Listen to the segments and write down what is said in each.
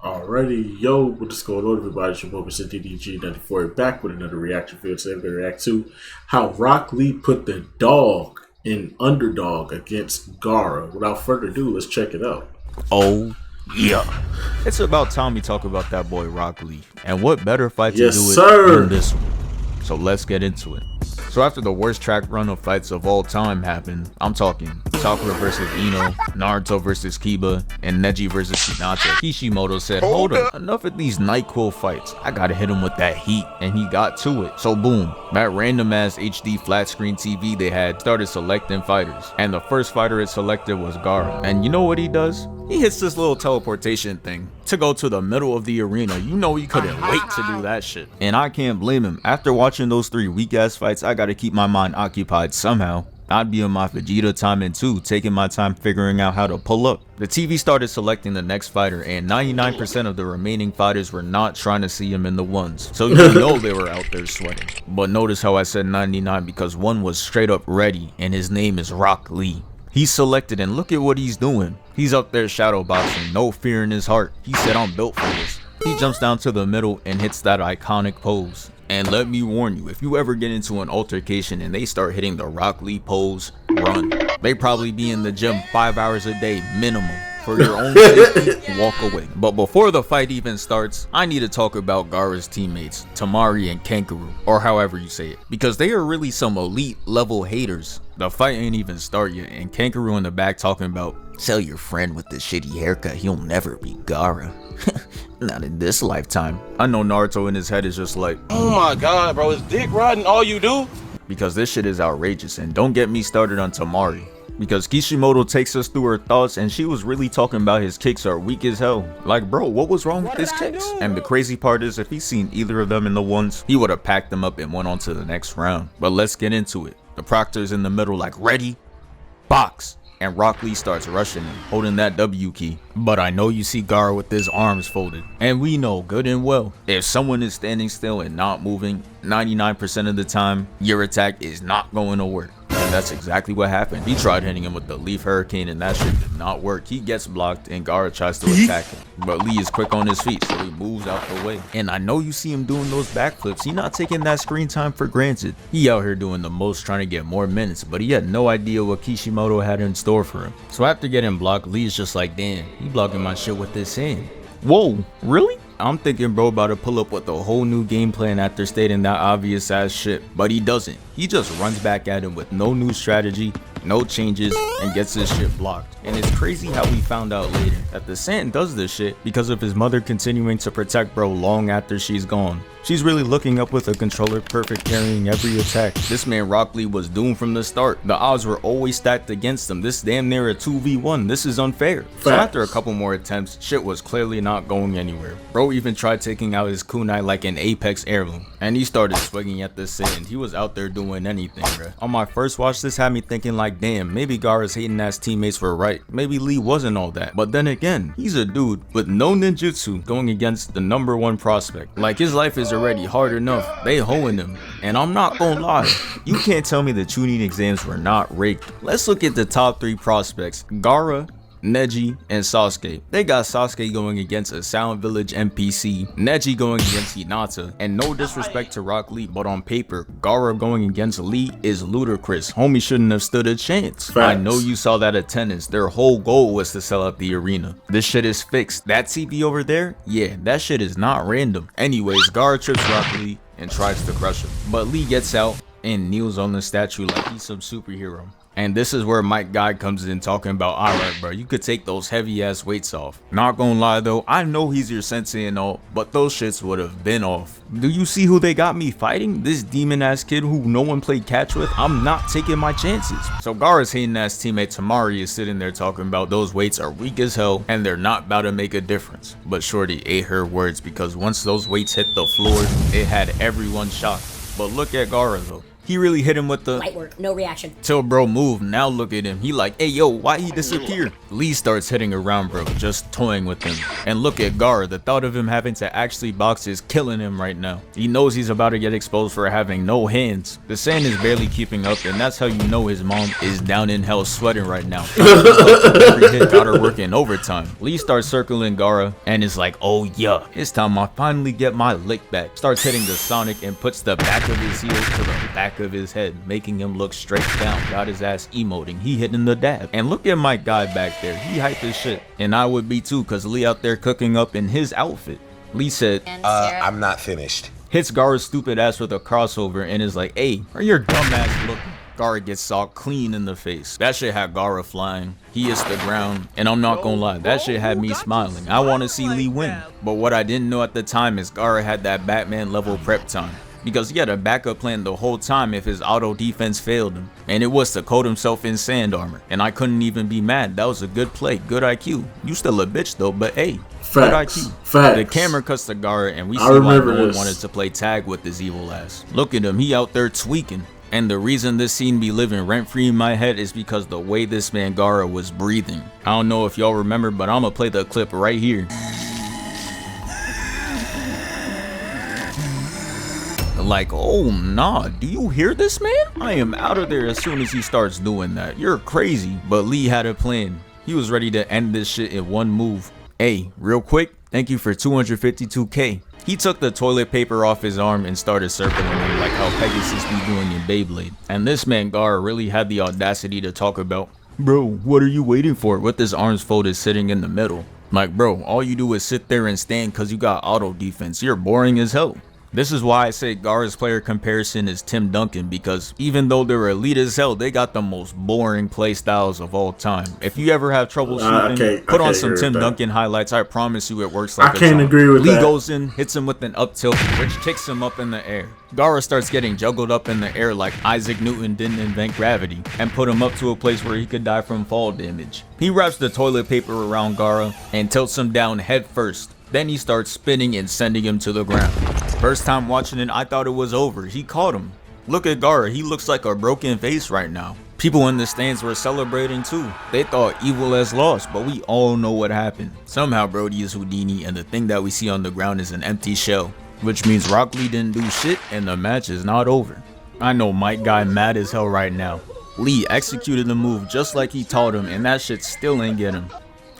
Alrighty, yo, what's going on, everybody? It's your boy, Mr. DDG94, back with another reaction video. Today, we're going to react to how Rock Lee put the dog in Underdog against GAARA. Without further ado, let's check it out. Oh, yeah. It's about time we talk about that boy Rock Lee. And what better fight to do it than this one? So let's get into it. So after the worst track run of fights of all time happened, I'm talking Sakura versus Ino, Naruto versus Kiba, and Neji versus Hinata, Kishimoto said, hold up, enough of these NyQuil fights. I gotta hit him with that heat, and he got to it. So boom, that random ass HD flat screen TV they had started selecting fighters, and the first fighter it selected was GAARA. And you know what he does? He hits this little teleportation thing to go to the middle of the arena. You know he couldn't wait to do that shit. And I can't blame him. After watching those 3 weak ass fights, I gotta keep my mind occupied somehow. I'd be on my Vegeta timing too, taking my time figuring out how to pull up. The TV started selecting the next fighter, and 99% of the remaining fighters were not trying to see him in the ones. So you know they were out there sweating. But notice how I said 99 because one was straight up ready, and his name is Rock Lee. He's selected, and look at what he's doing. He's up there shadow boxing, no fear in his heart. He said, I'm built for this. He jumps down to the middle and hits that iconic pose. And let me warn you, if you ever get into an altercation and they start hitting the Rock Lee pose, run. They probably be in the gym 5 hours a day minimum. For your own safety, walk away. But before the fight even starts, I need to talk about GAARA's teammates, Tamari and Kangaroo, or however you say it, because they are really some elite level haters. The fight ain't even start yet, and Kangaroo in the back talking about, tell your friend with the shitty haircut he'll never be GAARA. Not in this lifetime. I know Naruto in his head is just like, oh my god, bro, is dick riding all you do? Because this shit is outrageous. And don't get me started on Tamari, because Kishimoto takes us through her thoughts, and she was really talking about his kicks are weak as hell. Like, bro, what was wrong with his kicks? And the crazy part is, if he's seen either of them in the ones, he would have packed them up and went on to the next round. But let's get into it. The Proctor's in the middle like, ready, box. And Rock Lee starts rushing him, holding that W key. But I know you see GAARA with his arms folded. And we know good and well, if someone is standing still and not moving, 99% of the time, your attack is not going to work. And that's exactly what happened. He tried hitting him with the Leaf Hurricane and that shit did not work. He gets blocked and GAARA tries to attack him. But Lee is quick on his feet, so he moves out the way. And I know you see him doing those backflips. He not taking that screen time for granted. He out here doing the most, trying to get more minutes, but he had no idea what Kishimoto had in store for him. So after getting blocked, Lee's just like, damn, he blocking my shit with this hand. Whoa, really? I'm thinking bro about to pull up with a whole new game plan after stating that obvious ass shit, but he doesn't. He just runs back at him with no new strategy, no changes, and gets his shit blocked. And it's crazy how we found out later that the Sant does this shit because of his mother continuing to protect bro long after she's gone. She's really looking up with a controller perfect, carrying every attack. This man Rock Lee was doomed from the start. The odds were always stacked against him. This damn near a 2v1. This is unfair. So after a couple more attempts, shit was clearly not going anywhere. Bro even tried taking out his kunai like an Apex heirloom, and he started swinging at the sand. He was out there doing anything, bruh. On my first watch, this had me thinking like, damn, maybe GAARA's hating ass teammates were right. Maybe Lee wasn't all that. But then again, he's a dude with no ninjutsu going against the #1 prospect. Like, his life is already hard enough. They hoeing him. And I'm not gonna lie, you can't tell me the tuning exams were not rigged. Let's look at the top 3 prospects. GAARA, Neji, and Sasuke. They got Sasuke going against a Silent Village NPC, Neji going against Hinata, and no disrespect to Rock Lee, but on paper, GAARA going against Lee is ludicrous. Homie shouldn't have stood a chance. Facts. I know you saw that attendance. Their whole goal was to sell out the arena. This shit is fixed. That TV over there, yeah, that shit is not random. Anyways, GAARA trips Rock Lee and tries to crush him, but Lee gets out and kneels on the statue like he's some superhero. And this is where Mike Guy comes in talking about, alright bro, you could take those heavy ass weights off. Not gonna lie though, I know he's your sensei and all, but those shits would have been off. Do you see who they got me fighting? This demon ass kid who no one played catch with? I'm not taking my chances. So GAARA's hating ass teammate Tamari is sitting there talking about those weights are weak as hell and they're not about to make a difference. But Shorty ate her words, because once those weights hit the floor, it had everyone shocked. But look at GAARA though. He really hit him with the light work, no reaction. Till bro moved. Now look at him. He like, hey yo, why he disappear? Lee starts hitting around bro, just toying with him. And look at GAARA. The thought of him having to actually box is killing him right now. He knows he's about to get exposed for having no hands. The sand is barely keeping up, and that's how you know his mom is down in hell sweating right now. Every hit got her working overtime. Lee starts circling GAARA and is like, oh yeah, it's time I finally get my lick back. Starts hitting the Sonic and puts the back of his heels to the back of his head, making him look straight down. Got his ass emoting. He hitting the dab. And look at my guy back there. He hyped his shit. And I would be too, cause Lee out there cooking up in his outfit. Lee said, I'm not finished. Hits GAARA's stupid ass with a crossover and is like, hey, are your dumb ass looking? GAARA gets socked clean in the face. That shit had GAARA flying. He hits the ground, and I'm not gonna lie, that shit had me smiling. I want to see Lee win. But what I didn't know at the time is GAARA had that Batman level prep time, because he had a backup plan the whole time if his auto defense failed him, and it was to coat himself in sand armor. And I couldn't even be mad. That was a good play, good IQ. You still a bitch though, but hey, good IQ. Facts. The camera cuts to GAARA, and we see why no one wanted to play tag with his evil ass. Look at him, he out there tweaking. And the reason this scene be living rent-free in my head is because the way this man GAARA was breathing. I don't know if y'all remember, but I'm gonna play the clip right here. Like, oh nah, do you hear this, man? I am out of there as soon as he starts doing that. You're crazy. But Lee had a plan. He was ready to end this shit in one move. Hey, real quick, thank you for 252k. He took the toilet paper off his arm and started circling him like how Pegasus be doing in Beyblade. And this man GAARA really had the audacity to talk about, bro, what are you waiting for? With his arms folded sitting in the middle. Like, bro, all you do is sit there and stand cause you got auto defense. You're boring as hell. This is why I say GAARA's player comparison is Tim Duncan, because even though they're elite as hell, they got the most boring play styles of all time. If you ever have trouble shooting, put on some Tim Duncan highlights. I promise you it works like I can't agree with Lee that. goes in, hits him with an up tilt, which kicks him up in the air. GAARA starts getting juggled up in the air like Isaac Newton didn't invent gravity, and put him up to a place where he could die from fall damage. He wraps the toilet paper around GAARA and tilts him down head first. Then he starts spinning and sending him to the ground. First time watching it, I thought it was over. He caught him. Look at GAARA, he looks like a broken face right now. People in the stands were celebrating too. They thought Evil has lost, but we all know what happened. Somehow Brody is Houdini, and the thing that we see on the ground is an empty shell, which means Rock Lee didn't do shit and the match is not over. I know Mike Guy mad as hell right now. Lee executed the move just like he taught him, and that shit still ain't get him.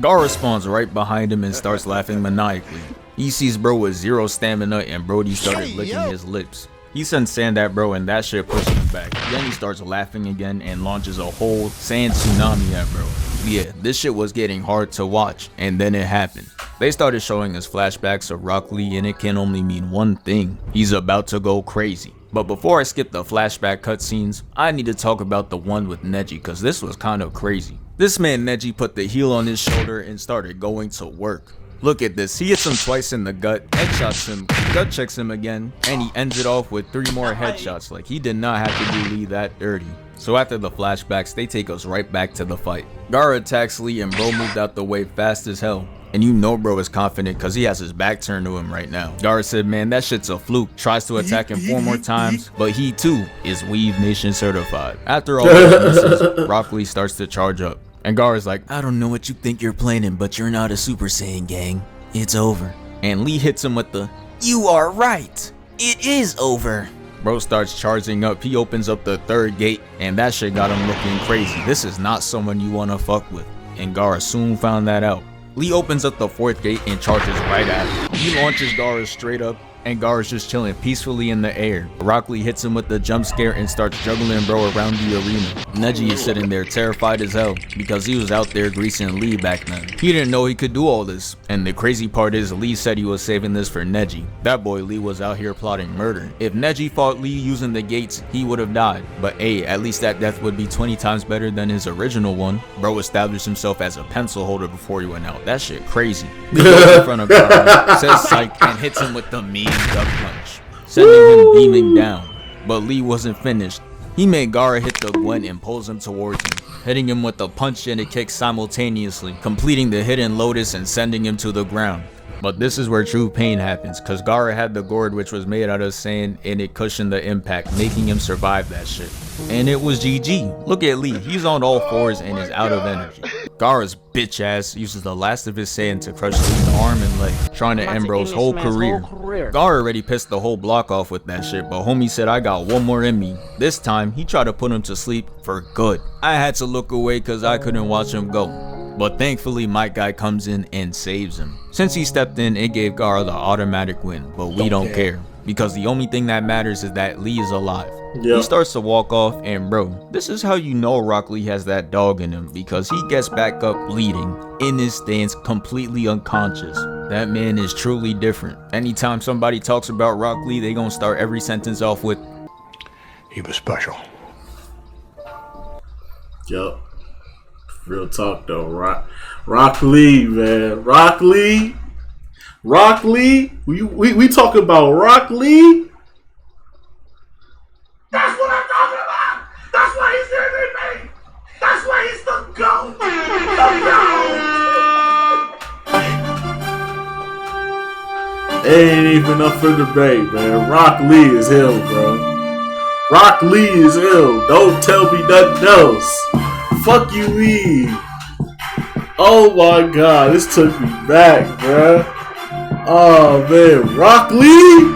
GAARA spawns right behind him and starts laughing maniacally. He sees bro with zero stamina, and Brody started licking his lips. He sends sand at bro, and that shit pushes him back. Then he starts laughing again and launches a whole sand tsunami at bro. Yeah, this shit was getting hard to watch, and then it happened. They started showing us flashbacks of Rock Lee, and it can only mean one thing. He's about to go crazy. But before I skip the flashback cutscenes, I need to talk about the one with Neji, cause this was kind of crazy. This man Neji put the heel on his shoulder and started going to work. Look at this, he hits him twice in the gut, headshots him, gut checks him again, and he ends it off with 3 more headshots. Like, he did not have to do Lee that dirty. So after the flashbacks, they take us right back to the fight. GAARA attacks Lee and bro moved out the way fast as hell. And you know bro is confident cause he has his back turned to him right now. GAARA said, man, that shit's a fluke. Tries to attack him 4 more times, but he too is Weave Nation certified. After all those misses, Rock Lee starts to charge up. And GAARA's like, I don't know what you think you're planning, but you're not a Super Saiyan, gang. It's over. And Lee hits him with the, you are right. It is over. Bro starts charging up. He opens up the 3rd gate, and that shit got him looking crazy. This is not someone you want to fuck with. And GAARA soon found that out. Lee opens up the 4th gate and charges right at him. He launches GAARA straight up, and GAARA's just chilling peacefully in the air. Rock Lee hits him with the jump scare and starts juggling bro around the arena. Neji is sitting there terrified as hell because he was out there greasing Lee back then. He didn't know he could do all this. And the crazy part is Lee said he was saving this for Neji. That boy Lee was out here plotting murder. If Neji fought Lee using the gates, he would have died. But hey, at least that death would be 20 times better than his original one. Bro established himself as a pencil holder before he went out. That shit crazy. Lee goes in front of GAARA, says psych, and hits him with the mean duck punch, sending him beaming down. But Lee wasn't finished. He made GAARA hit the Gwen and pulls him towards him, hitting him with a punch and a kick simultaneously, completing the hidden lotus and sending him to the ground. But this is where true pain happens, cause GAARA had the gourd which was made out of sand and it cushioned the impact, making him survive that shit. And it was GG. Look at Lee, he's on all fours and is out of energy. GAARA's bitch ass uses the last of his sand to crush Lee's arm and leg, trying to end bro's whole career. GAARA already pissed the whole block off with that shit, but homie said I got one more in me. This time, he tried to put him to sleep for good. I had to look away cause I couldn't watch him go. But thankfully my guy comes in and saves him. Since he stepped in, it gave GAARA the automatic win, but we don't care. Because the only thing that matters is that Lee is alive. Yep. He starts to walk off and bro, this is how you know Rock Lee has that dog in him, because he gets back up bleeding, in his stance completely unconscious. That man is truly different. Anytime somebody talks about Rock Lee, they gonna start every sentence off with, He was special. Yup. Real talk though. Rock Lee, man. Rock Lee. Rock Lee. We talk about Rock Lee. That's what I'm talking about. That's why he's here with me. That's why he's the GOAT. The GOAT. Ain't even up for debate, man. Rock Lee is ill, bro. Rock Lee is ill. Don't tell me nothing else. Fuck you, Lee. Oh my god, this took me back, bruh. Oh man, Rock Lee?